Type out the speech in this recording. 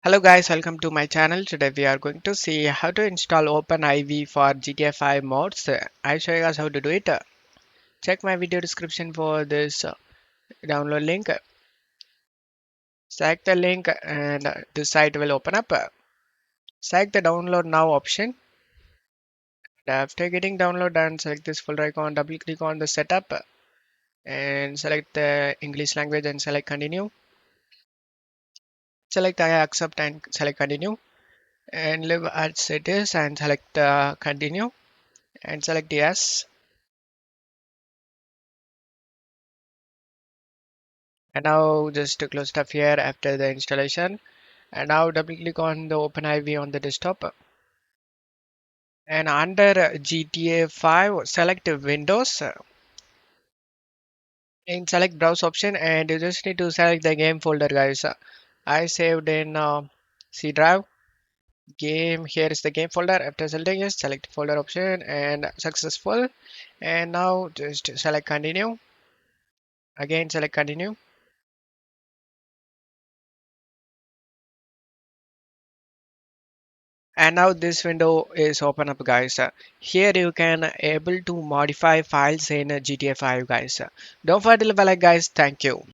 Hello guys, welcome to my channel. Today we are going to see how to install OpenIV for GTA 5 mods. I'll show you guys how to do it. Check my video description for this download link. Select the link and this site will open up. Select the download now option. After getting download done, select this folder icon, double click on the setup and select the English language and select continue. Select I accept and select continue and leave as it is and select continue and select yes. And now just to close stuff here after the installation. And now double click on the OpenIV on the desktop. And under GTA 5, select Windows and select browse option. And you just need to select the game folder, guys. I saved in C drive. Game, here is the game folder. After selecting it, select folder option and successful. And now just select continue. Again, select continue. And now this window is open up, guys. Here you can able to modify files in GTA 5, guys. Don't forget to leave a like, guys. Thank you.